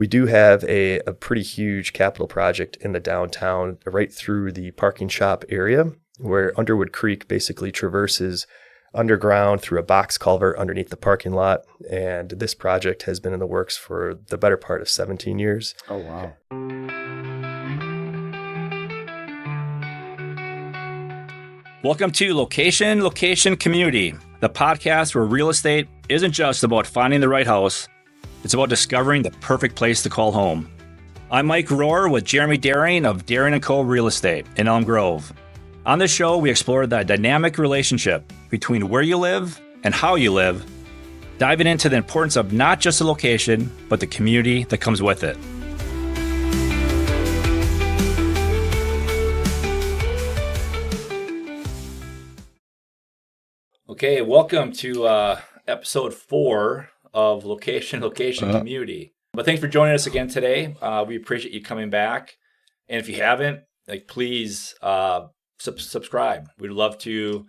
We do have a pretty huge capital project in the downtown, right through the parking shop area, where Underwood Creek basically traverses underground through a box culvert underneath the parking lot. And this project has been in the works for the better part of 17 years. Oh, wow. Welcome to Location Community, the podcast where real estate isn't just about finding the right house. It's about discovering the perfect place to call home. I'm Mike Rohr with Jeremy Doering of Doering&Co Real Estate in Elm Grove. On this show, we explore the dynamic relationship between where you live and how you live, diving into the importance of not just the location, but the community that comes with it. Okay, welcome to episode 4 of Location Community. But thanks for joining us again today. We appreciate you coming back. And if you haven't, please subscribe. We'd love to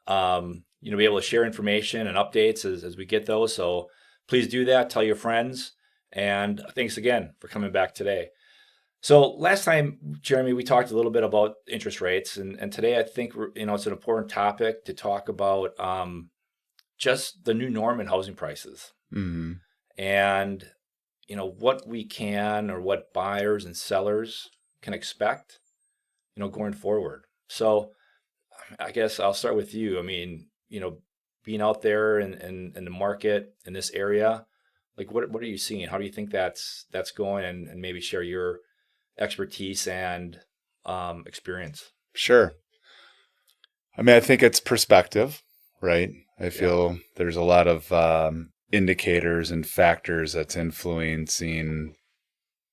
be able to share information and updates as we get those. So please do that. Tell your friends. And thanks again for coming back today. So last time, Jeremy, we talked a little bit about interest rates, and today I think it's an important topic to talk about just the new norm in housing prices. Mm-hmm. And what we can, or what buyers and sellers can expect going forward. So I guess I'll start with you. I mean, being out there in the market in this area, what are you seeing? How do you think that's going, and maybe share your expertise and experience? Sure. I mean, I think it's perspective, right? I feel there's a lot of indicators and factors that's influencing,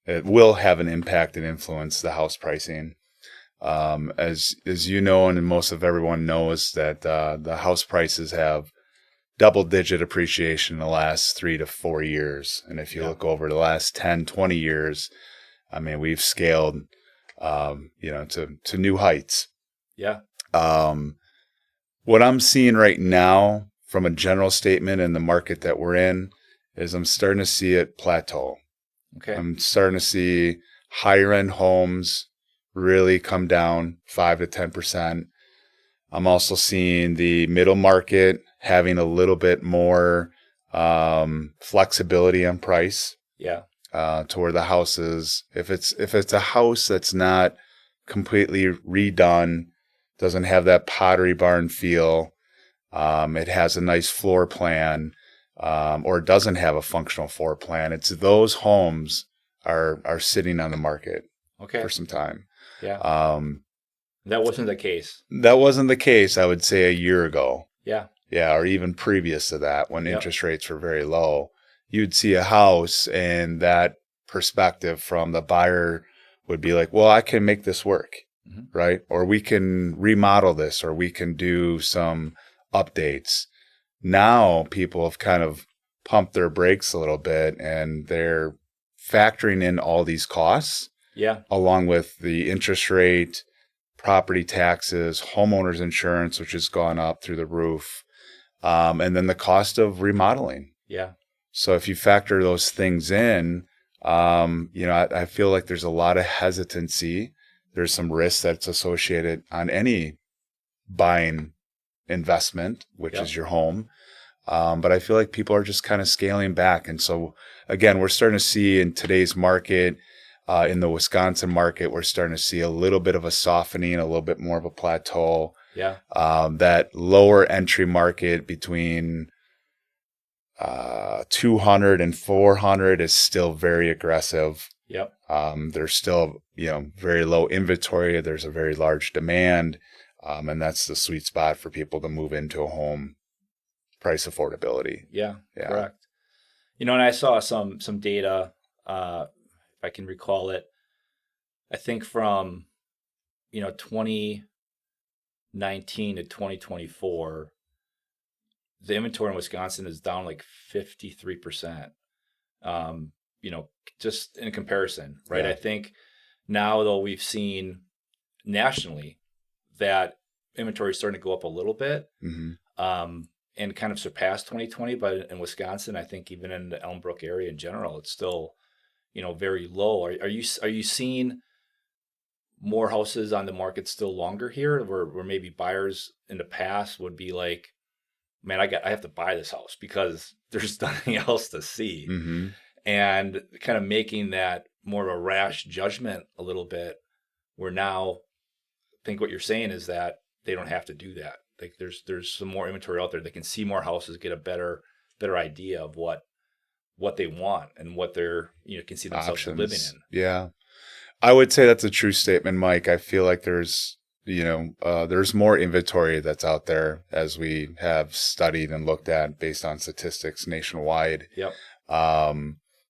it will have an impact and influence the house pricing. As you know, and most of everyone knows, that the house prices have double-digit appreciation in the last 3 to 4 years. And if you look over the last 10, 20 years, I mean, we've scaled, to new heights. Yeah. What I'm seeing right now from a general statement in the market that we're in is I'm starting to see it plateau. Okay. I'm starting to see higher end homes really come down 5 to 10%. I'm also seeing the middle market having a little bit more flexibility on price. Yeah. To where the house is, if it's a house that's not completely redone, doesn't have that Pottery Barn feel, it has a nice floor plan, or doesn't have a functional floor plan, it's those homes are sitting on the market for some time. Yeah. That wasn't the case. That wasn't the case, I would say, a year ago. Yeah. Yeah, or even previous to that, when interest rates were very low. You'd see a house, and that perspective from the buyer would be like, well, I can make this work, right? Or we can remodel this, or we can do some updates. Now people have kind of pumped their brakes a little bit, and they're factoring in all these costs, along with the interest rate, property taxes, homeowners insurance, which has gone up through the roof, and then the cost of remodeling. Yeah. So if you factor those things in, I feel like there's a lot of hesitancy. There's some risk that's associated on any buying investment, which is your home. But I feel like people are just kind of scaling back. And so, again, we're starting to see in today's market, in the Wisconsin market, we're starting to see a little bit of a softening, a little bit more of a plateau. Yeah. That lower entry market between 200 and 400 is still very aggressive. Yep. There's still, very low inventory. There's a very large demand. And that's the sweet spot for people to move into a home. Price affordability. Yeah. Correct. And I saw some data, if I can recall it, I think from, 2019 to 2024, the inventory in Wisconsin is down like 53%. Just in comparison, right? Yeah. I think now, though, we've seen nationally that inventory is starting to go up a little bit, and kind of surpass 2020. But in Wisconsin, I think even in the Elmbrook area in general, it's still, very low. Are you seeing more houses on the market still longer here, where maybe buyers in the past would be like, man, I have to buy this house because there's nothing else to see, Mm-hmm. and kind of making that more of a rash judgment a little bit, where now I think what you're saying is that they don't have to do that. Like there's some more inventory out there. They can see more houses, get a better idea of what they want and what they're, can see themselves Options. living in. Yeah. I would say that's a true statement, Mike. I feel like there's more inventory that's out there, as we have studied and looked at based on statistics nationwide. Yep.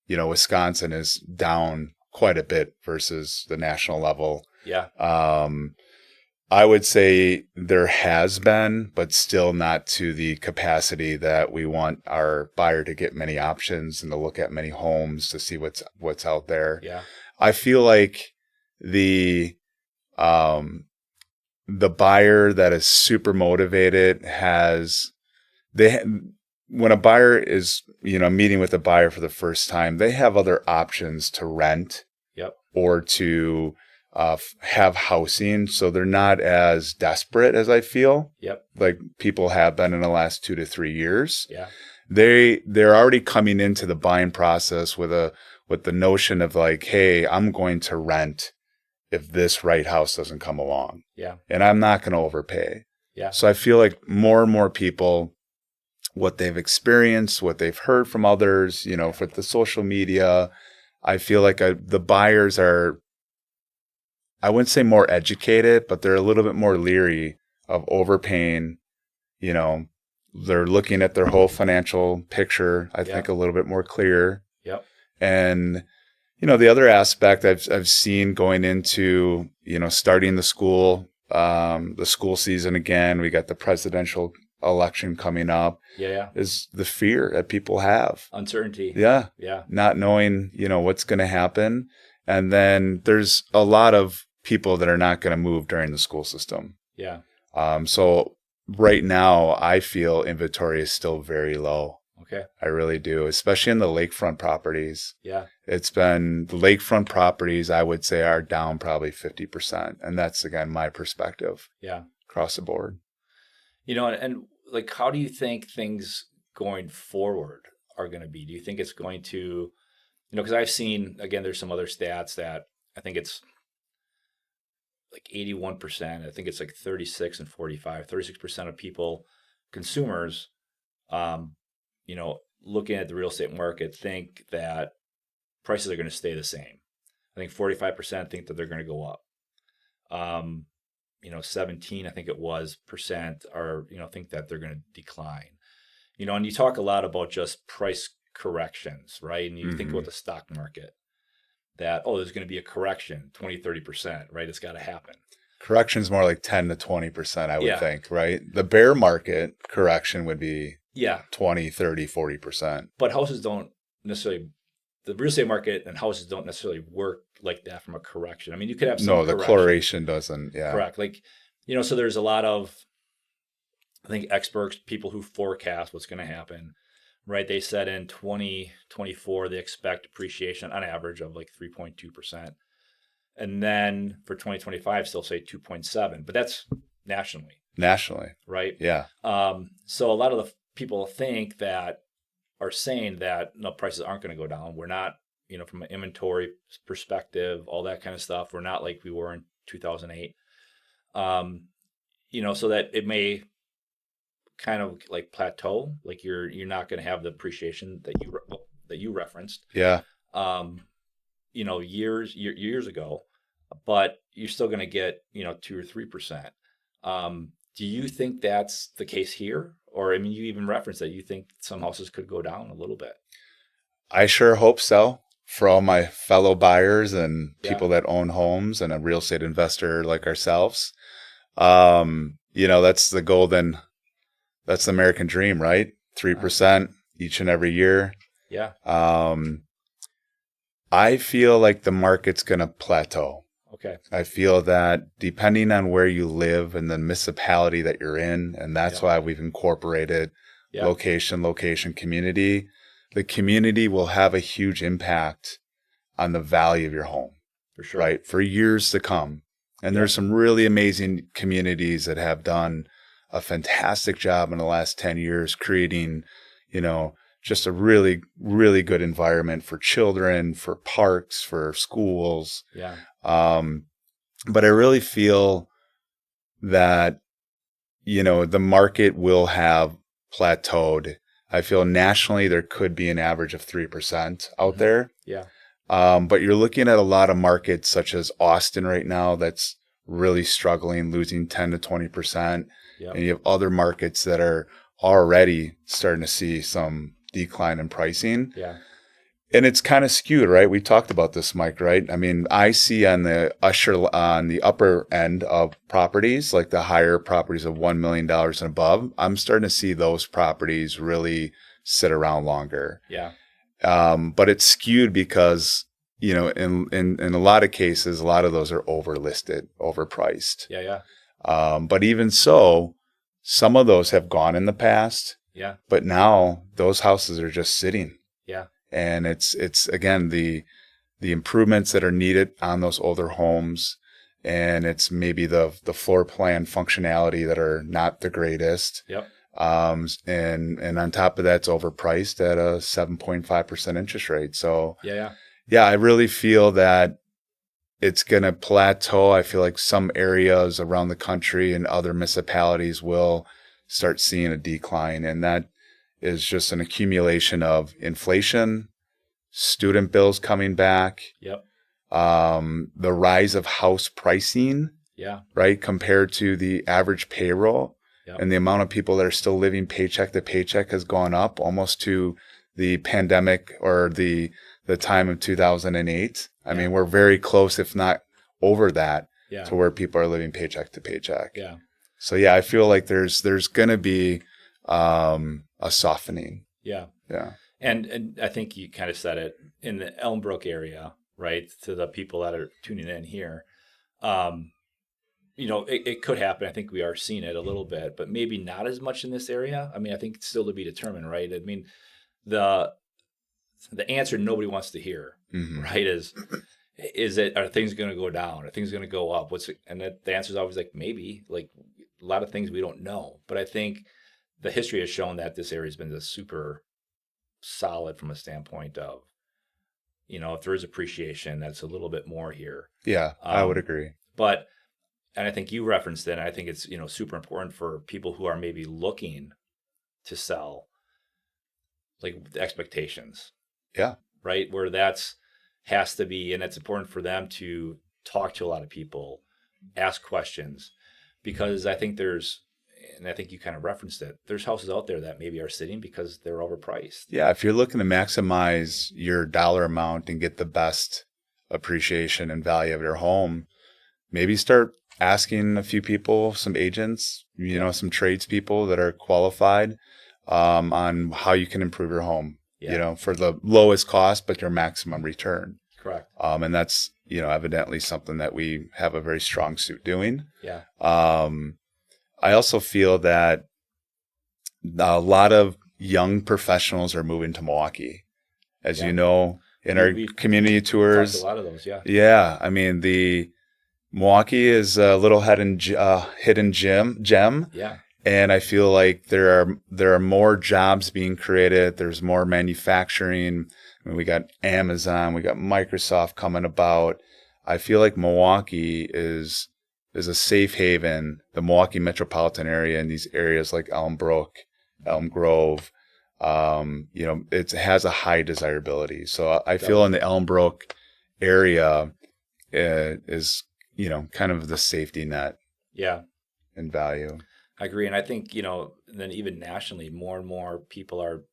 Wisconsin is down quite a bit versus the national level. Yeah. I would say there has been, but still not to the capacity that we want our buyer to get many options and to look at many homes to see what's out there. Yeah. I feel like the buyer that is super motivated when a buyer is, meeting with a buyer for the first time, they have other options to rent. Yep. Or to have housing, so they're not as desperate as I feel. Yep. Like people have been in the last 2 to 3 years. Yeah. They're already coming into the buying process with the notion of like, hey, I'm going to rent if this right house doesn't come along. Yeah. And I'm not going to overpay. Yeah. So I feel like more and more people, what they've experienced, what they've heard from others, for the social media, I feel like the buyers are, I wouldn't say more educated, but they're a little bit more leery of overpaying. They're looking at their whole financial picture, I think, a little bit more clear. Yep. And, the other aspect I've seen going into, starting the school season again, we got the presidential election coming up. Yeah. Is the fear that people have. Uncertainty. Yeah. Yeah. Not knowing, what's going to happen. And then there's a lot of people that are not going to move during the school system. Yeah. So right now, I feel inventory is still very low. Okay. I really do, especially in the lakefront properties. Yeah. The lakefront properties, I would say, are down probably 50%. And that's, again, my perspective. Yeah. Across the board. And like, how do you think things going forward are going to be? Do you think it's going to, because I've seen, again, there's some other stats that I think it's like 81%. I think it's like 36 and 45, 36% of people, consumers, looking at the real estate market, think that prices are going to stay the same. I think 45% think that they're going to go up. 17, I think it was, percent are, think that they're going to decline. And you talk a lot about just price corrections, right? And you think about the stock market, that, there's going to be a correction, 20, 30%, right? It's got to happen. Correction's more like 10 to 20%, I would think, right? The bear market correction would be 20, 30, 40%. But houses don't necessarily, the real estate market and houses don't necessarily work like that from a correction. I mean, you could have some the correlation doesn't, Correct. Like, so there's a lot of, I think, experts, people who forecast what's going to happen, right? They said in 2024, they expect appreciation on average of like 3.2%. And then for 2025, still say 2.7, but that's nationally. Right? Yeah. So a lot of the people are saying that no, prices aren't going to go down. We're not, from an inventory perspective, all that kind of stuff. We're not like we were in 2008. So that it may kind of like plateau, like you're not going to have the appreciation that you referenced. Yeah. Years ago, but you're still going to get 2 or 3%. Do you think that's the case here? Or, I mean, you even referenced that you think some houses could go down a little bit. I sure hope so, for all my fellow buyers and people that own homes and a real estate investor like ourselves. That's that's the American dream, right? 3% each and every year. Yeah. I feel like the market's going to plateau. Okay. I feel that depending on where you live and the municipality that you're in, and that's why we've incorporated location, community. The community will have a huge impact on the value of your home, For sure. right? For years to come. And there's some really amazing communities that have done a fantastic job in the last 10 years creating, just a really, really good environment for children, for parks, for schools. Yeah. But I really feel that, the market will have plateaued. I feel nationally there could be an average of 3% out there. Yeah. But you're looking at a lot of markets such as Austin right now that's really struggling, losing 10 to 20%. Yep. And you have other markets that are already starting to see some decline in pricing. Yeah. And it's kind of skewed, right? We talked about this, Mike, right? I mean, I see on the upper end of properties, like the higher properties of $1 million and above, I'm starting to see those properties really sit around longer. Yeah. But it's skewed because, in a lot of cases, a lot of those are overlisted, overpriced. Yeah. But even so, some of those have gone in the past. Yeah. But now those houses are just sitting. Yeah. And it's again, the improvements that are needed on those older homes. And it's maybe the floor plan functionality that are not the greatest. Yep. And on top of that, it's overpriced at a 7.5% interest rate. So yeah, I really feel that it's going to plateau. I feel like some areas around the country and other municipalities will start seeing a decline. And that is just an accumulation of inflation, student bills coming back, Yep. The rise of house pricing, Yeah. right, compared to the average payroll. Yep. And the amount of people that are still living paycheck to paycheck has gone up almost to the pandemic or the time of 2008. I mean, we're very close, if not over that, to where people are living paycheck to paycheck. Yeah. So I feel like there's going to be a softening. Yeah. Yeah. And I think you kind of said it in the Elmbrook area, right? To the people that are tuning in here, it could happen. I think we are seeing it a little bit, but maybe not as much in this area. I mean, I think it's still to be determined, right? I mean, the answer nobody wants to hear, right? Are things going to go down? Are things going to go up? The answer is always like, maybe, like a lot of things we don't know. But I think the history has shown that this area has been super solid from a standpoint of, if there is appreciation, that's a little bit more here. Yeah, I would agree. And I think you referenced it, and I think it's, super important for people who are maybe looking to sell, like the expectations. Yeah. Right. Where has to be, and it's important for them to talk to a lot of people, ask questions, because I think and I think you kind of referenced it, there's houses out there that maybe are sitting because they're overpriced. Yeah. If you're looking to maximize your dollar amount and get the best appreciation and value of your home, maybe start asking a few people, some agents, some tradespeople that are qualified on how you can improve your home, for the lowest cost, but your maximum return. Correct. And that's, evidently something that we have a very strong suit doing. Yeah. I also feel that a lot of young professionals are moving to Milwaukee, as you know, in our community tours. A lot of those, yeah. Yeah, I mean Milwaukee is a little hidden gem. Yeah. And I feel like there are more jobs being created. There's more manufacturing. I mean, we got Amazon, we got Microsoft coming about. I feel like Milwaukee is a safe haven. The Milwaukee metropolitan area and these areas like Elmbrook, Elm Grove, it has a high desirability. So I feel in the Elmbrook area is kind of the safety net. Yeah. And value. I agree. And I think, then even nationally, more and more people are,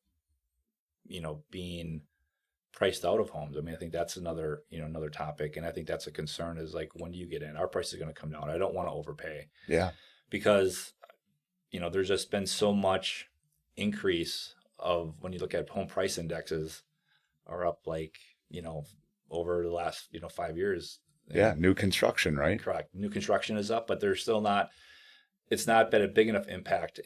being priced out of homes. I mean, I think that's another topic. And I think that's a concern is like, when do you get in? Our price is going to come down. I don't want to overpay. Yeah. Because, there's just been so much increase of when you look at home price indexes are up like, over the last, 5 years. Yeah. New construction, right? Correct. New construction is up, but there's still not. It's not been a big enough impact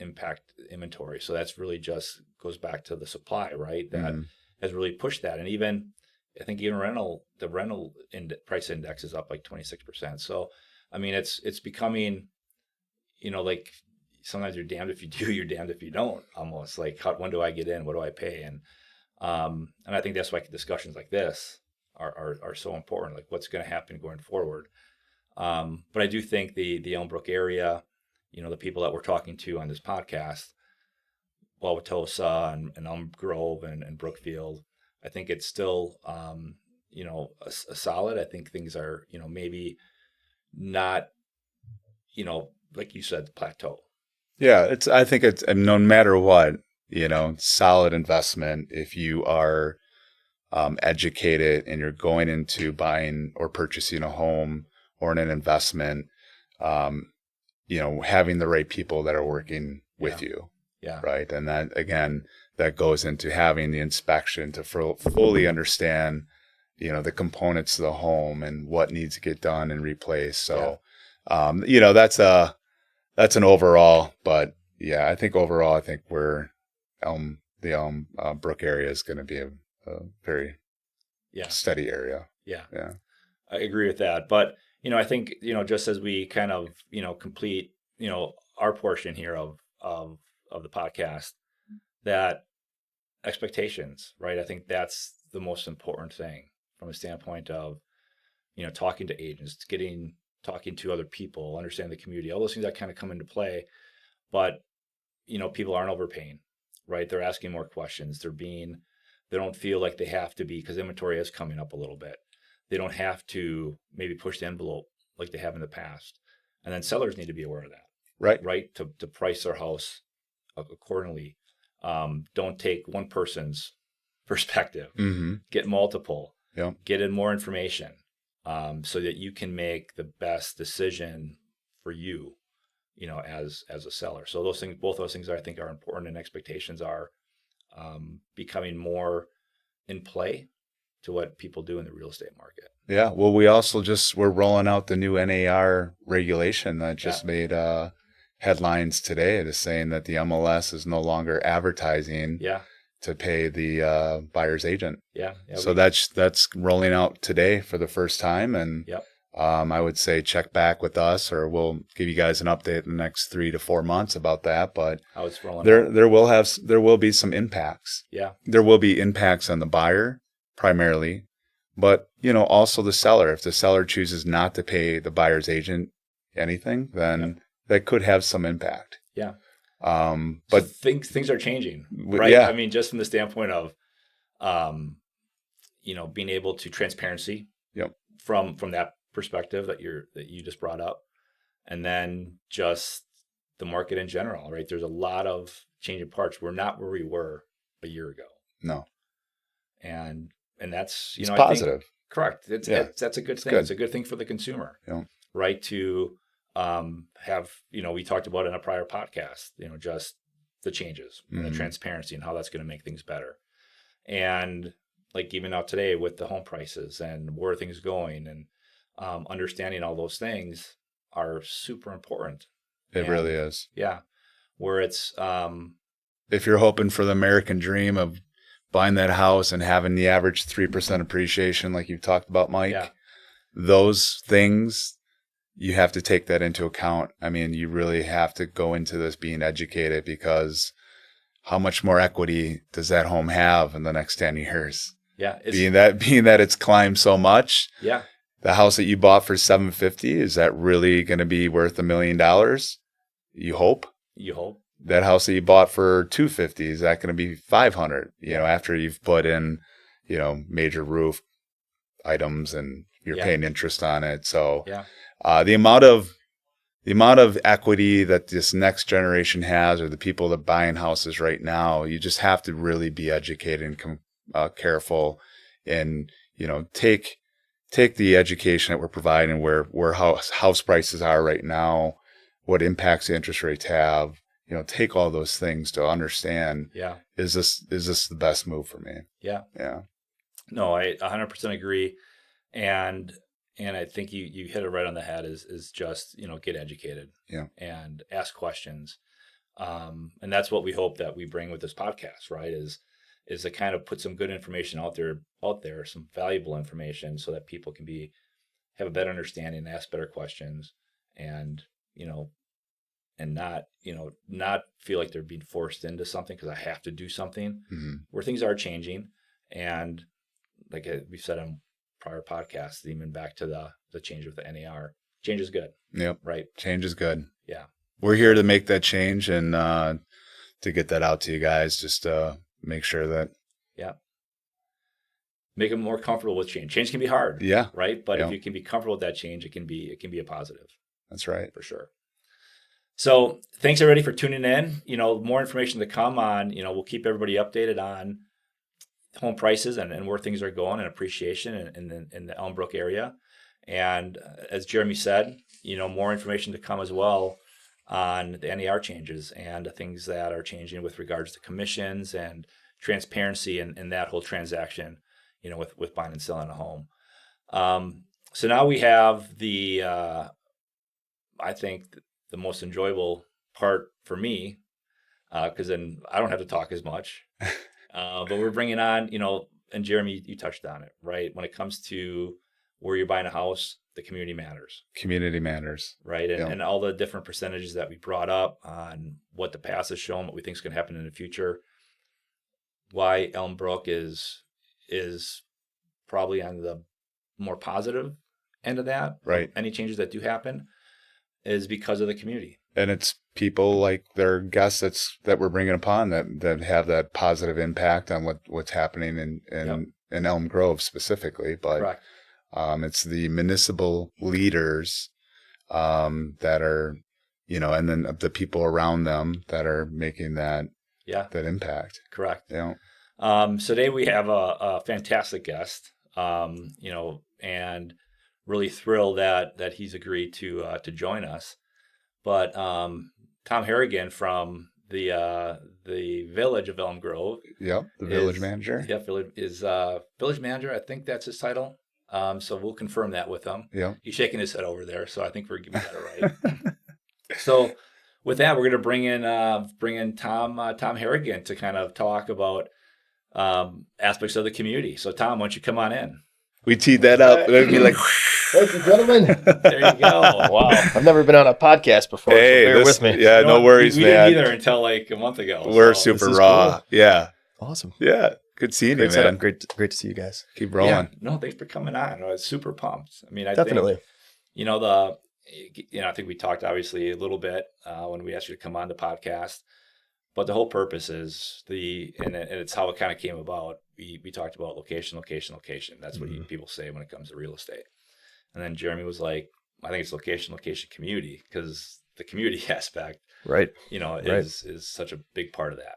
inventory. So that's really just goes back to the supply, right? That has really pushed that. And even I think even the rental price index is up like 26%. So, I mean, it's becoming, like sometimes you're damned if you do, you're damned if you don't, almost like when do I get in? What do I pay? And I think that's why discussions like this are so important. Like what's going to happen going forward. But I do think the Elmbrook area, the people that we're talking to on this podcast, Wauwatosa and Elm Grove and Brookfield, I think it's still, a solid. I think things are, maybe not, like you said, plateau. Yeah, I think it's, and no matter what, solid investment if you are educated and you're going into buying or purchasing a home or in an investment, having the right people that are working with you. Yeah. Right. And that, again, that goes into having the inspection to fully understand, the components of the home and what needs to get done and replaced. So, that's an overall, but yeah, I think overall, the Elm Brook area is going to be a very steady area. Yeah. Yeah. I agree with that. But, I think, just as we kind of, complete, our portion here of the podcast, that expectations, right? I think that's the most important thing from a standpoint of, talking to agents, talking to other people, understanding the community, all those things that kind of come into play. But, people aren't overpaying, right? They're asking more questions. They don't feel like they have to be, because inventory is coming up a little bit. They don't have to maybe push the envelope like they have in the past. And then sellers need to be aware of that. Right. To price their house accordingly. Don't take one person's perspective, get multiple, get in more information, so that you can make the best decision for you, as a seller. So both those things I think are important, and expectations are becoming more in play to what people do in the real estate market. Yeah. Well, we're rolling out the new NAR regulation that just made headlines today, just saying that the MLS is no longer advertising to pay the buyer's agent. So that's rolling out today for the first time. And I would say check back with us, or we'll give you guys an update in the next 3 to 4 months about that. But how it's rolling there will be some impacts. There will be impacts on the buyer primarily, but also the seller. If the seller chooses not to pay the buyer's agent anything, then that could have some impact. But things are changing, right? I mean, just from the standpoint of, being able to transparency from that perspective that you just brought up, and then just the market in general, right? There's a lot of changing parts. We're not where we were a year ago. No. And that's, it's positive. I think, correct. That's a good thing. It's a good thing for the consumer, right? To have, we talked about in a prior podcast, just the changes and the transparency and how that's going to make things better. And like even out today with the home prices and where things are going, and understanding all those things are super important. It really is. Yeah. Where it's, if you're hoping for the American dream of buying that house and having the average 3% appreciation, like you've talked about, Mike, those things, you have to take that into account. I mean, you really have to go into this being educated, because how much more equity does that home have in the next 10 years? Being that it's climbed so much. The house that you bought for $750, is that really going to be worth $1 million? You hope. That house that you bought for $250, is that going to be $500? After you've put in, major roof items and you're paying interest on it. So the amount of equity that this next generation has, or the people that are buying houses right now, you just have to really be educated and careful, and take the education that we're providing, where house prices are right now, what impacts the interest rates have. Take all those things to understand. Is this the best move for me? No, I 100% agree, and I think you hit it right on the head. Is just get educated. And ask questions, and that's what we hope that we bring with this podcast. Right? is to kind of put some good information out there, some valuable information, so that people can have a better understanding, ask better questions, and and not feel like they're being forced into something because I have to do something. Where things are changing, and like we've said on prior podcasts, even back to the change with the NAR, change is good. Yep. Right. Change is good. Yeah. We're here to make that change and to get that out to you guys. Just make sure that. Yeah. Make them more comfortable with change. Change can be hard. Yeah. Right. But if you can be comfortable with that change, it can be a positive. That's right. For sure. So thanks everybody for tuning in. More information to come on, we'll keep everybody updated on home prices and where things are going and appreciation in the Elmbrook area. And as Jeremy said, more information to come as well on the NAR changes and the things that are changing with regards to commissions and transparency and that whole transaction, with buying and selling a home. So now we have I think the most enjoyable part for me, because then I don't have to talk as much. But we're bringing on, and Jeremy, you touched on it, right? When it comes to where you're buying a house, the community matters. Community matters. Right. And all the different percentages that we brought up on what the past has shown, what we think is going to happen in the future, why Elmbrook is probably on the more positive end of that. Right. Any changes that do happen is because of the community. And it's people like their guests that we're bringing upon that have that positive impact on what's happening in Elm Grove specifically. But Correct. It's the municipal leaders that are, and then the people around them that are making that impact. Correct. Yeah. So today we have a fantastic guest, and really thrilled that he's agreed to join us. But Tom Harrigan from the village of Elm Grove. Yep, the village manager. Yeah, is village manager. I think that's his title. So we'll confirm that with him. Yeah, he's shaking his head over there, so I think we got it right. So with that, we're going to bring in Tom Harrigan to kind of talk about aspects of the community. So Tom, why don't you come on in? We teed that up. It'd be like. Thank you, gentlemen. There you go. Wow. I've never been on a podcast before, Hey, so bear with me. Yeah, no worries, we man. didn't either until like a month ago. We're super raw. Cool. Yeah. Awesome. Yeah. Good seeing you, man. Great to see you guys. Keep rolling. Yeah. No, thanks for coming on. I was super pumped. I mean, I Definitely. think, I think we talked obviously a little bit when we asked you to come on the podcast, but the whole purpose is and it's how it kind of came about. We talked about location. That's what people say when it comes to real estate. And then Jeremy was like, I think it's location, community, because the community aspect, right, is such a big part of that.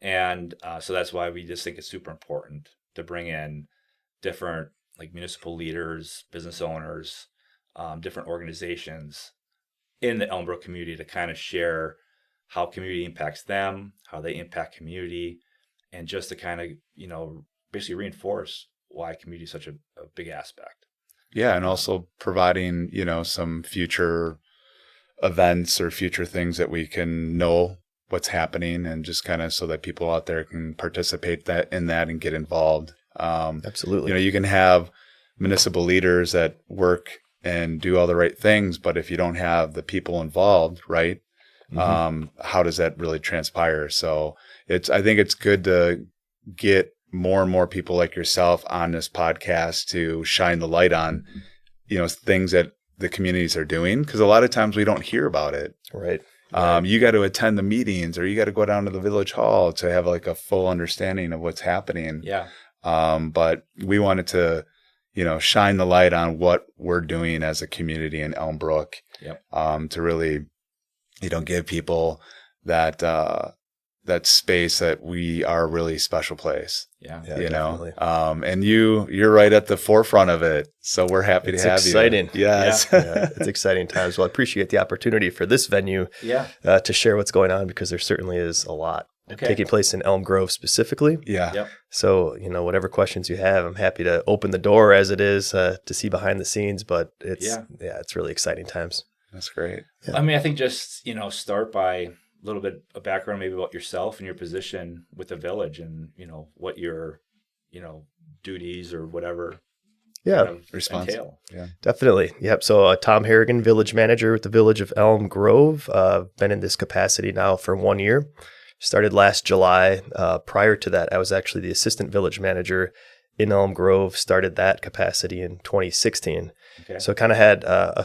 And so that's why we just think it's super important to bring in different like municipal leaders, business owners, different organizations in the Elmbrook community to kind of share how community impacts them, how they impact community, and just to kind of, basically reinforce why community is such a big aspect. Yeah, and also providing, some future events or future things that we can know what's happening, and just kind of so that people out there can participate in that and get involved. Absolutely. You can have municipal leaders that work and do all the right things, but if you don't have the people involved, right, how does that really transpire? So I think it's good to get more and more people like yourself on this podcast to shine the light on, things that the communities are doing, because a lot of times we don't hear about it. Right. You got to attend the meetings, or you got to go down to the village hall to have like a full understanding of what's happening. Yeah. But we wanted to, shine the light on what we're doing as a community in Elmbrook. Yep. To really, give people that space that we are a really special place. Yeah. Definitely. And you're right at the forefront of it. So we're happy to have you. It's exciting. Yes. Yeah, it's exciting times. Well, I appreciate the opportunity for this venue to share what's going on, because there certainly is a lot taking place in Elm Grove specifically. Yeah. Yep. So, whatever questions you have, I'm happy to open the door as it is to see behind the scenes, but it's really exciting times. That's great. Yeah. I mean, I think just, start by little bit of background maybe about yourself and your position with the village and, what your, duties or whatever Yeah, kind of response. entail. Yeah. definitely. Yep. So Tom Harrigan, village manager with the village of Elm Grove. Been in this capacity now for 1 year. Started last July. Prior to that, I was actually the assistant village manager in Elm Grove. Started that capacity in 2016. Okay. So kind of had a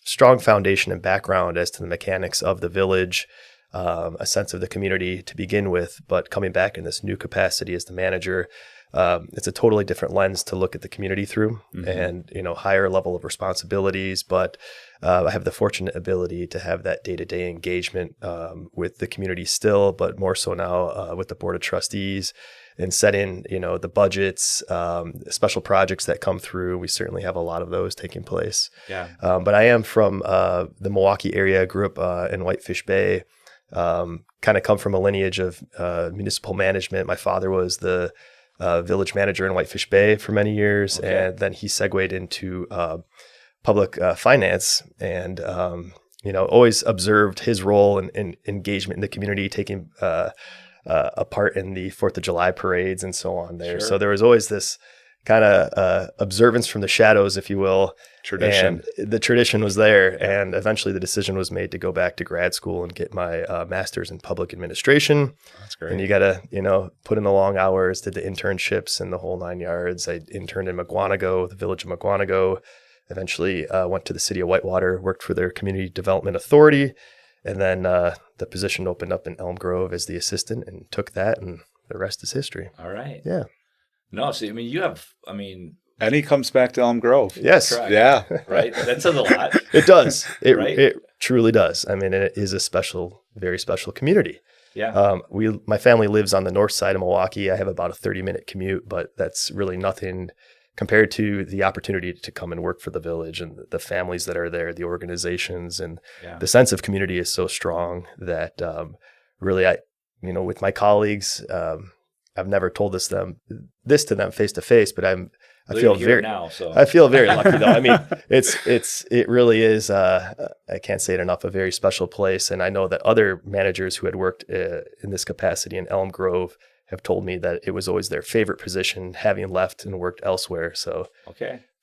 strong foundation and background as to the mechanics of the village, a sense of the community to begin with. But coming back in this new capacity as the manager, it's a totally different lens to look at the community through, and higher level of responsibilities. But I have the fortunate ability to have that day-to-day engagement with the community still, but more so now with the board of trustees, and set in the budgets, special projects that come through. We certainly have a lot of those taking place. Yeah. But I am from the Milwaukee area. Grew up in Whitefish Bay. Kind of come from a lineage of municipal management. My father was the village manager in Whitefish Bay for many years, and then he segued into public finance, and always observed his role and engagement in the community, taking a part in the 4th of July parades and so on there. Sure. So there was always this kind of observance from the shadows, if you will. Tradition. And the tradition was there. And eventually the decision was made to go back to grad school and get my master's in public administration. That's great. And you got to, put in the long hours, did the internships and the whole 9 yards. I interned in McGuanago, the village of McGuanago. Eventually went to the city of Whitewater, worked for their community development authority. And then the position opened up in Elm Grove as the assistant, and took that, and the rest is history. All right. Yeah. No, so And he comes back to Elm Grove. Yes. correct. Yeah. Right. That says a lot. It does. Right? It truly does. I mean, it is a special, very special community. Yeah. My family lives on the north side of Milwaukee. I have about a 30-minute commute, but that's really nothing compared to the opportunity to come and work for the village, and the families that are there, the organizations, and the sense of community is so strong that really, with my colleagues, I've never told this to them face to face, but I feel very lucky though. I mean, it really is. I can't say it enough. A very special place, and I know that other managers who had worked in this capacity in Elm Grove have told me that it was always their favorite position, having left and worked elsewhere. So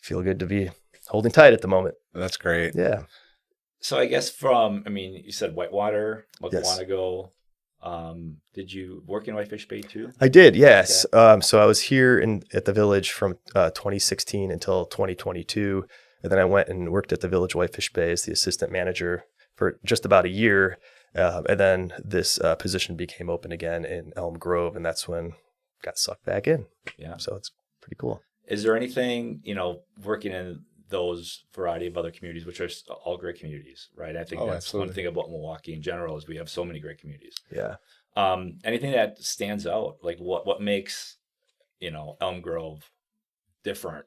feel good to be holding tight at the moment. That's great. Yeah. So I guess you said Whitewater, McGuanago. Did you work in Whitefish Bay too? I did, yes. So I was here at the village from 2016 until 2022. And then I went and worked at the village Whitefish Bay as the assistant manager for just about a year. And then this position became open again in Elm Grove, and that's when got sucked back in. Yeah. So it's pretty cool. Is there anything, working in those variety of other communities, which are all great communities, right? I think that's absolutely. one thing about Milwaukee in general is we have so many great communities. Yeah. Anything that stands out, like what makes, Elm Grove different?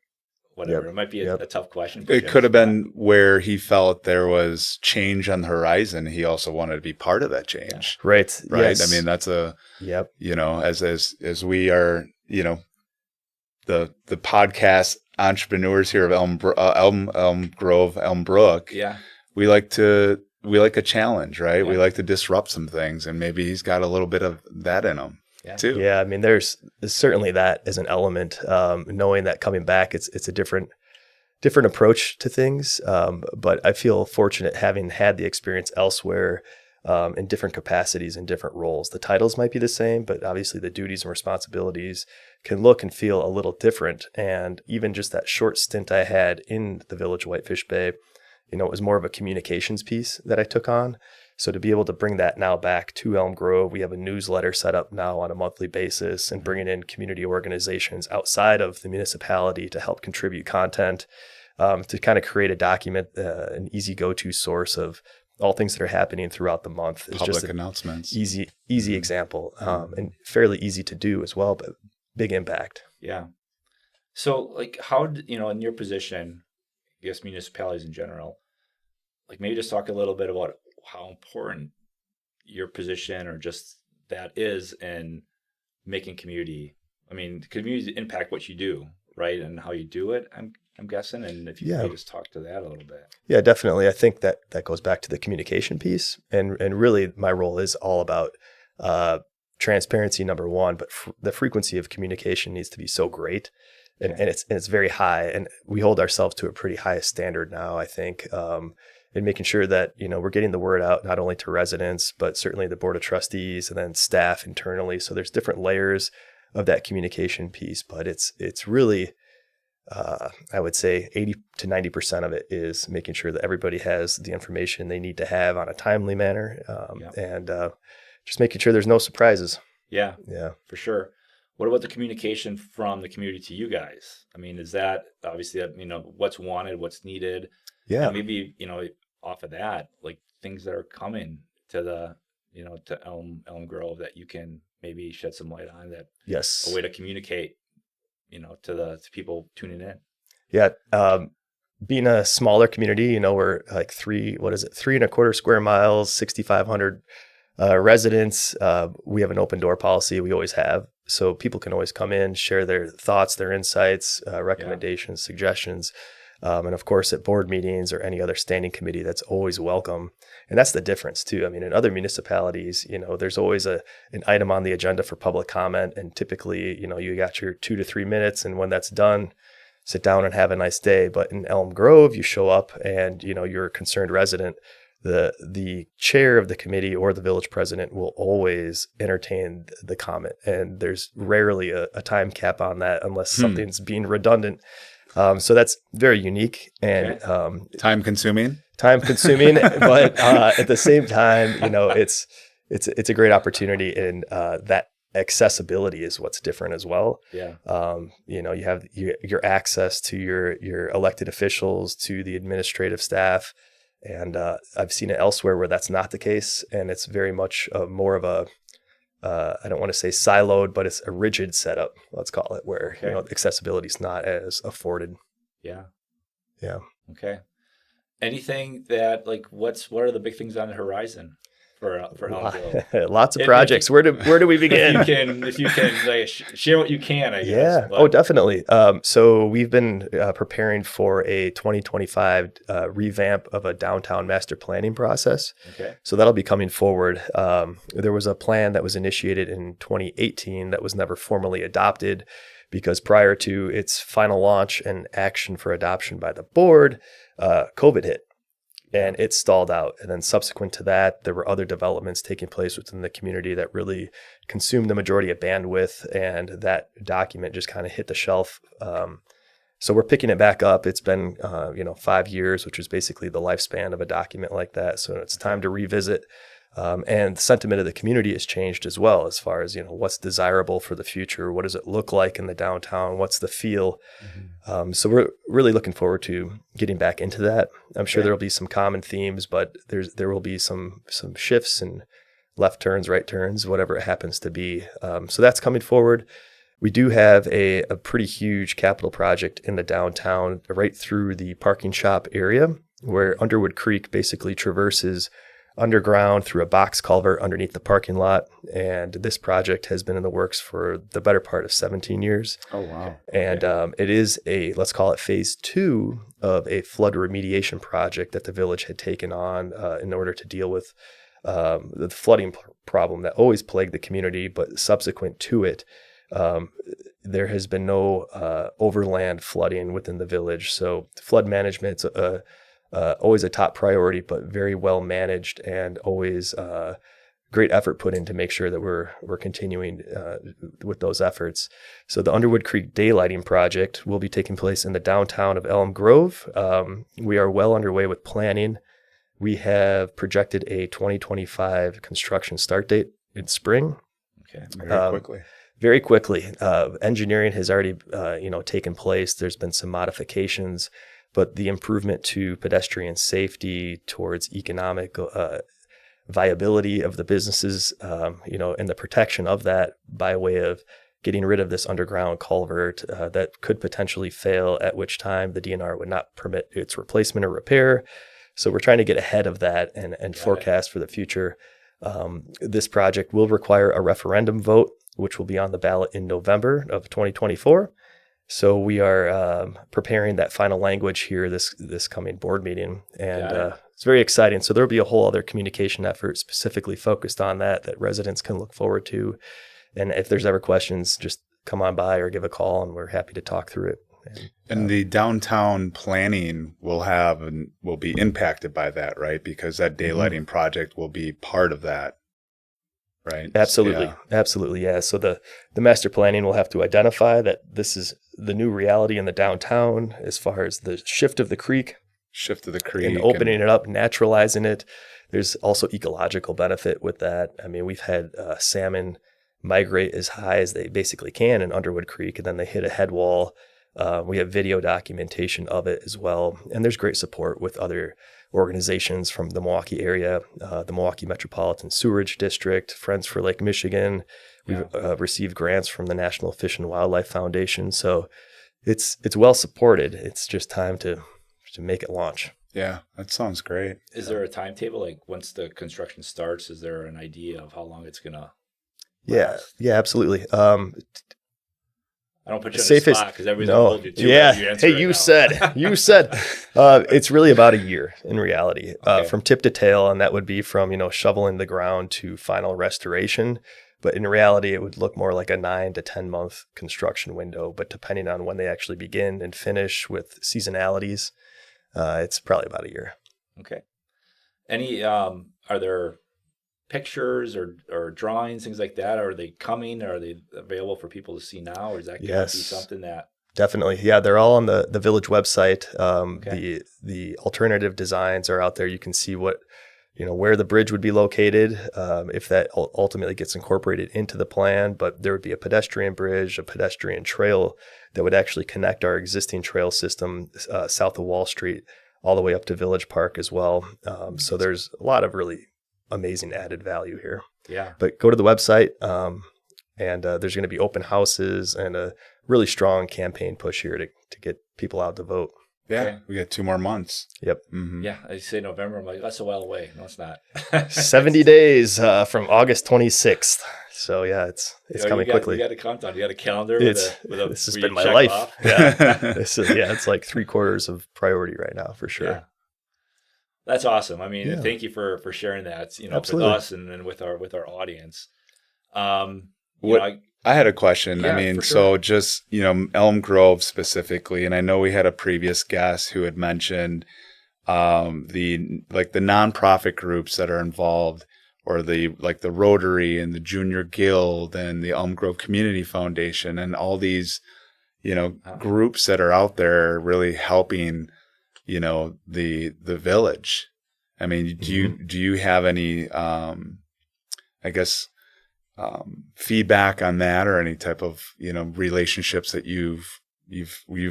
Whatever. Yep. It might be a tough question. It could have been where he felt there was change on the horizon. He also wanted to be part of that change. Yeah. Right. Right. Yes. I mean, that's Yep. as we are, the podcast entrepreneurs here of Elm Grove, Elm Brook. Yeah. We like a challenge, right? Yeah. We like to disrupt some things, and maybe he's got a little bit of that in him too. Yeah, I mean, there's certainly that as an element. Knowing that coming back, it's a different approach to things. But I feel fortunate having had the experience elsewhere in different capacities and different roles. The titles might be the same, but obviously the duties and responsibilities can look and feel a little different. And even just that short stint I had in the village of Whitefish Bay, it was more of a communications piece that I took on. So to be able to bring that now back to Elm Grove, we have a newsletter set up now on a monthly basis, and bringing in community organizations outside of the municipality to help contribute content, to kind of create a document, an easy go-to source of all things that are happening throughout the month. Is Public just an announcements. Easy example, and fairly easy to do as well, but big impact. Yeah. So like how, in your position, I guess municipalities in general, like maybe just talk a little bit about how important your position or just that is in making community. I mean, communities impact what you do, right? And how you do it. I'm I'm guessing. And if you could just talk to that a little bit. Yeah, definitely. I think that goes back to the communication piece. And really my role is all about transparency, number one, but the frequency of communication needs to be so great. And it's very high. And we hold ourselves to a pretty high standard now, I think, in making sure that, we're getting the word out, not only to residents, but certainly the board of trustees and then staff internally. So there's different layers of that communication piece, but it's really, I would say 80 to 90% of it is making sure that everybody has the information they need to have on a timely manner, and just making sure there's no surprises. Yeah, for sure. What about the communication from the community to you guys? I mean, is that obviously, what's wanted, what's needed? Yeah. And maybe, off of that, like things that are coming to the, to Elm Grove that you can maybe shed some light on, that yes, a way to communicate, to people tuning in. Yeah. Being a smaller community, we're like 3.25 square miles, 6,500 residents. We have an open door policy. We always have. So people can always come in, share their thoughts, their insights, recommendations, suggestions. And of course, at board meetings or any other standing committee, that's always welcome. And that's the difference too. I mean, in other municipalities, there's always an item on the agenda for public comment. And typically, you got your 2 to 3 minutes. And when that's done, sit down and have a nice day. But in Elm Grove, you show up and, you're a concerned resident. The chair of the committee or the village president will always entertain the comment. And there's rarely a time cap on that unless something's being redundant. So that's very unique and time consuming, but at the same time, it's a great opportunity, and that accessibility is what's different as well. Yeah. You have your access to your elected officials, to the administrative staff. And I've seen it elsewhere where that's not the case. And it's very much more of a, I don't want to say siloed, but it's a rigid setup, let's call it, where accessibility is not as afforded. Yeah. Yeah. Okay. Anything that what are the big things on the horizon for Elm Grove? Lots of projects. Where do we begin? If you can share what you can, I guess. Yeah. But. Oh, definitely. So we've been preparing for a 2025 revamp of a downtown master planning process. Okay. So that'll be coming forward. There was a plan that was initiated in 2018 that was never formally adopted because prior to its final launch and action for adoption by the board, COVID hit. And it stalled out. And then subsequent to that, there were other developments taking place within the community that really consumed the majority of bandwidth. And that document just kind of hit the shelf. So we're picking it back up. It's been, 5 years, which is basically the lifespan of a document like that. So it's time to revisit. And the sentiment of the community has changed as well, as far as, what's desirable for the future. What does it look like in the downtown? What's the feel? Mm-hmm. So we're really looking forward to getting back into that. I'm sure there'll be some common themes, but there will be some shifts and left turns, right turns, whatever it happens to be. So that's coming forward. We do have a pretty huge capital project in the downtown, right through the parking shop area, where Underwood Creek basically traverses underground through a box culvert underneath the parking lot. And this project has been in the works for the better part of 17 years. Oh, wow. And it is let's call it phase 2 of a flood remediation project that the village had taken on in order to deal with the flooding problem that always plagued the community. But subsequent to it, there has been no overland flooding within the village. So flood management's always a top priority, but very well managed, and always great effort put in to make sure that we're continuing with those efforts. So the Underwood Creek Daylighting Project will be taking place in the downtown of Elm Grove. We are well underway with planning. We have projected a 2025 construction start date in spring. Okay, very quickly. Engineering has already taken place. There's been some modifications, but the improvement to pedestrian safety, towards economic viability of the businesses, and the protection of that by way of getting rid of this underground culvert that could potentially fail, at which time the DNR would not permit its replacement or repair. So we're trying to get ahead of that and forecast for the future. This project will require a referendum vote, which will be on the ballot in November of 2024. So we are preparing that final language here this coming board meeting, and it's very exciting. So there'll be a whole other communication effort specifically focused on that residents can look forward to. And if there's ever questions, just come on by or give a call, and we're happy to talk through it. And the downtown planning will be impacted by that, right? Because that daylighting project will be part of that, right? Absolutely. Absolutely. Yeah. So the master planning will have to identify that this is the new reality in the downtown as far as the shift of the creek and opening it up, naturalizing it. There's also ecological benefit with that. I mean, we've had salmon migrate as high as they basically can in Underwood Creek, and then they hit a head wall. We have video documentation of it as well. And there's great support with other organizations from the Milwaukee area, the Milwaukee Metropolitan Sewerage District, Friends for Lake Michigan. We've received grants from the National Fish and Wildlife Foundation. So it's well supported. It's just time to make it launch. Yeah, that sounds great. Is there a timetable? Like once the construction starts, is there an idea of how long it's going to last? Yeah, absolutely. I don't put you on the spot because everybody's going to hold you to it. Hey, you said. It's really about a year in reality, from tip to tail, and that would be from shoveling the ground to final restoration. But in reality, it would look more like a 9 to 10 month construction window. But depending on when they actually begin and finish with seasonalities, it's probably about a year. Okay. Any are there pictures or drawings, things like that? Are they coming? Are they available for people to see now? Or is that going to be something that... Definitely. Yeah, they're all on the village website. The alternative designs are out there. You can see where the bridge would be located if that ultimately gets incorporated into the plan. But there would be a pedestrian bridge, a pedestrian trail that would actually connect our existing trail system south of Wall Street all the way up to Village Park as well. So there's a lot of really amazing added value here. Yeah. But go to the website, and there's going to be open houses and a really strong campaign push here to get people out to vote. Yeah, Okay. We got 2 more months. Yep. Mm-hmm. Yeah, I say November. I'm like, that's a while away. No, it's not. 70 days from August 26th. So yeah, it's coming quickly. You got a countdown. You got a calendar. This has been my life. Off. Yeah. It's like 3/4 of priority right now for sure. Yeah. That's awesome. I mean, thank you for sharing that. With us and with our audience. I had a question. Yeah, I mean, for sure. so just, Elm Grove specifically, and I know we had a previous guest who had mentioned the nonprofit groups that are involved, or the Rotary and the Junior Guild and the Elm Grove Community Foundation and all these, groups that are out there really helping, the village. I mean, do you have any, feedback on that, or any type of relationships that you've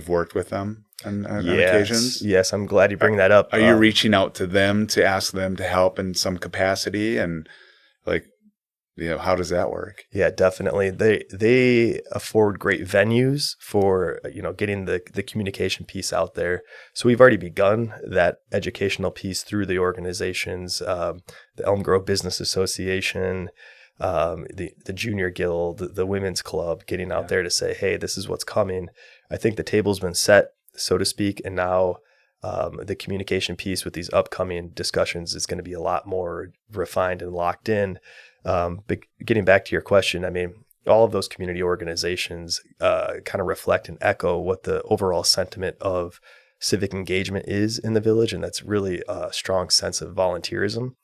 worked with them on occasions? Yes, I'm glad you bring that up. Are you reaching out to them to ask them to help in some capacity, and how does that work? Yeah, definitely. They afford great venues for getting the communication piece out there. So we've already begun that educational piece through the organizations, the Elm Grove Business Association, the Junior Guild, the Women's Club, getting out there to say, hey, this is what's coming. I think the table's been set, so to speak, and now the communication piece with these upcoming discussions is going to be a lot more refined and locked in. But getting back to your question, I mean, all of those community organizations kind of reflect and echo what the overall sentiment of civic engagement is in the village, and that's really a strong sense of volunteerism.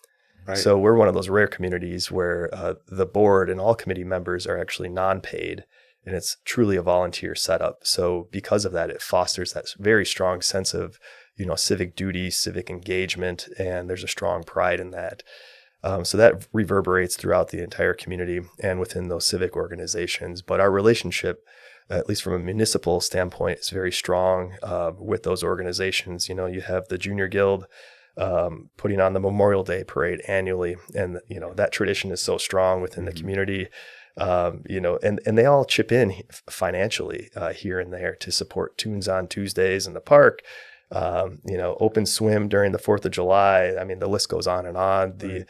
Right. So we're one of those rare communities where the board and all committee members are actually non-paid, and it's truly a volunteer setup. So because of that, it fosters that very strong sense of, civic duty, civic engagement, and there's a strong pride in that. So that reverberates throughout the entire community and within those civic organizations. But our relationship, at least from a municipal standpoint, is very strong with those organizations. You have the Junior Guild putting on the Memorial Day parade annually. And, that tradition is so strong within the community, and they all chip in financially here and there to support Tunes on Tuesdays in the park, open swim during the 4th of July. I mean, the list goes on and on. Right.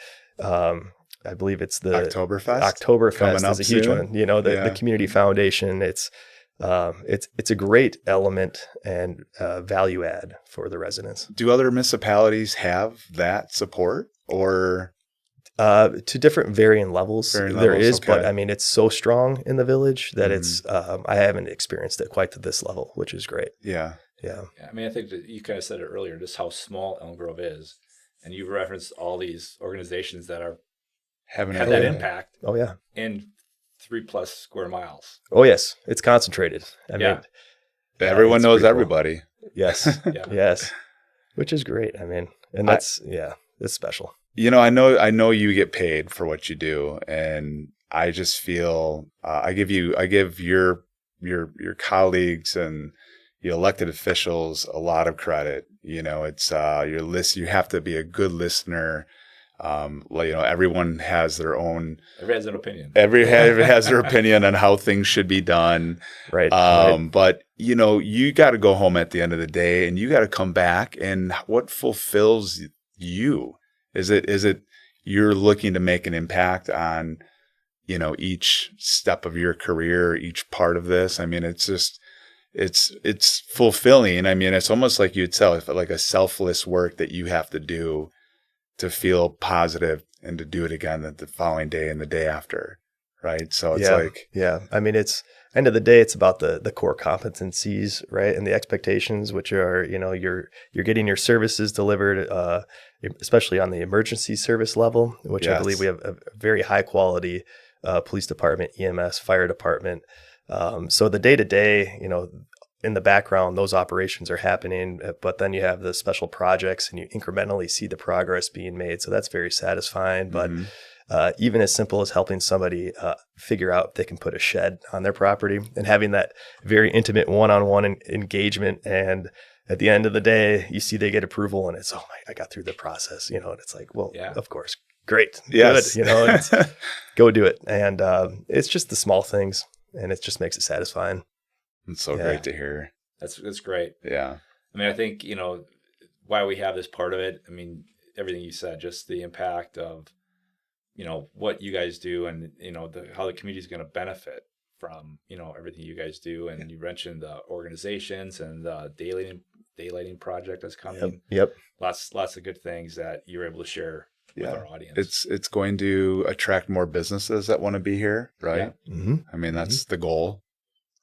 I believe it's the Oktoberfest is a huge one. The Community Foundation. It's it's a great element and value add for the residents. Do other municipalities have that support, or to different varying levels? There is, okay. but I mean, it's so strong in the village that it's I haven't experienced it quite to this level, which is great. Yeah. I mean, I think that you kind of said it earlier, just how small Elm Grove is, and you referenced all these organizations that are have that impact. Oh yeah, in 3+ square miles. Oh yes, it's concentrated. I mean, everyone knows everybody. Cool. Yes, yes, which is great. I mean, and that's it's special. You know, I know you get paid for what you do, and I just feel I give your colleagues and the elected officials a lot of credit. You know, it's you have to be a good listener. Everyone has their own. Everyone has an opinion. Everyone has their opinion on how things should be done. Right. But you got to go home at the end of the day, and you got to come back. And what fulfills you? Is it you're looking to make an impact on, each step of your career, each part of this? I mean, it's just. It's fulfilling. I mean, it's almost like you'd say, like a selfless work that you have to do to feel positive and to do it again the following day and the day after, right? So it's I mean, it's end of the day, it's about the core competencies, right, and the expectations, which are you're getting your services delivered, especially on the emergency service level, which I believe we have a very high quality police department, EMS, fire department. So the day to day, in the background, those operations are happening, but then you have the special projects and you incrementally see the progress being made. So that's very satisfying. But even as simple as helping somebody figure out if they can put a shed on their property and having that very intimate one-on-one engagement. And at the end of the day, you see they get approval and it's, I got through the process, and it's like, well, of course. Great. Yes. Good. Go do it. And it's just the small things. And it just makes it satisfying. It's so great to hear. That's great. Yeah. I mean, I think, why we have this part of it, I mean, everything you said, just the impact of, what you guys do and, how the community is going to benefit from, everything you guys do. And you mentioned the organizations and the daylighting project that's coming. Yep. Lots of good things that you're able to share with our audience. It's going to attract more businesses that want to be here, right? Yeah. Mm-hmm. I mean, that's the goal,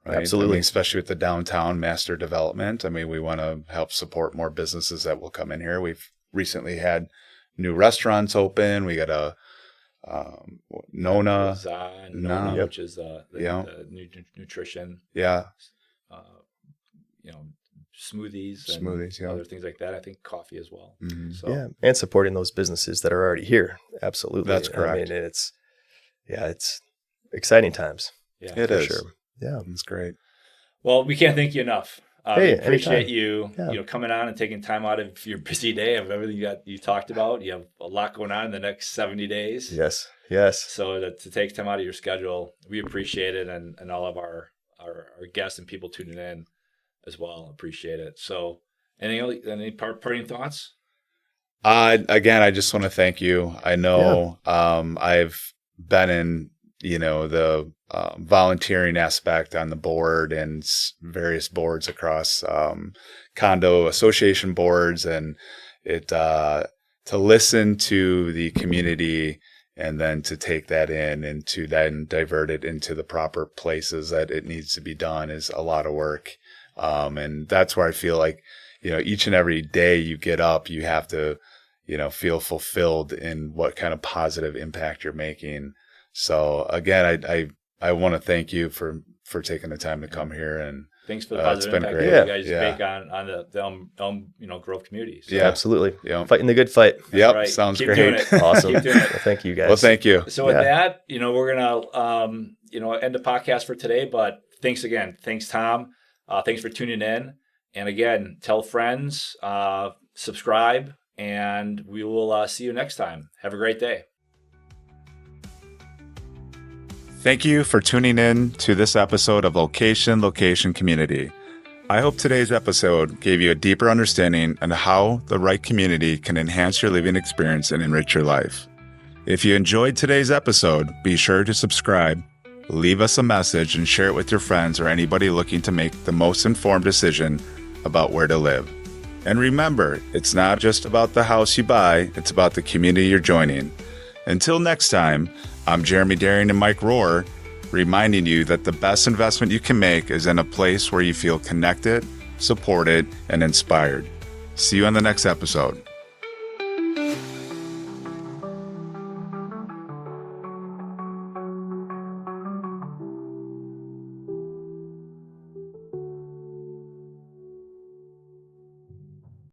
right? Absolutely. I mean, especially with the downtown master development. I mean, we want to help support more businesses that will come in here. We've recently had new restaurants open. We got a Nona, which is the nutrition. Yeah. Smoothies and other things like that. I think coffee as well. Mm-hmm. So. And supporting those businesses that are already here. Absolutely. That's correct. I mean, it's exciting times. Yeah, it is. Sure. Yeah. It's great. Well, we can't thank you enough. Hey, we appreciate anytime. you coming on and taking time out of your busy day of everything you talked about. You have a lot going on in the next 70 days. Yes. So to take time out of your schedule, we appreciate it, and all of our guests and people tuning in as well appreciate it. So any parting thoughts? Again, I just want to thank you. I know I've been in the volunteering aspect on the board and various boards across condo association boards, and it to listen to the community and then to take that in and to then divert it into the proper places that it needs to be done is a lot of work. And that's where I feel like, each and every day you get up, you have to, feel fulfilled in what kind of positive impact you're making. So again, I want to thank you for taking the time to come here, and thanks for the positive impact great. you guys make on the Elm Grove community. So. Yeah, absolutely. Yeah. Fighting the good fight. Yep. Right. Sounds Keep great. Doing it. Awesome. Keep doing it. Well, thank you guys. Well, thank you. So with that, we're going to, end the podcast for today, but thanks again. Thanks, Tom. Thanks for tuning in. And again, tell friends, subscribe, and we will see you next time. Have a great day. Thank you for tuning in to this episode of Location Community. I hope today's episode gave you a deeper understanding on how the right community can enhance your living experience and enrich your life. If you enjoyed today's episode, be sure to subscribe, leave us a message and share it with your friends or anybody looking to make the most informed decision about where to live. And remember, it's not just about the house you buy, it's about the community you're joining. Until next time, I'm Jeremy Daring and Mike Rohr, reminding you that the best investment you can make is in a place where you feel connected, supported, and inspired. See you on the next episode.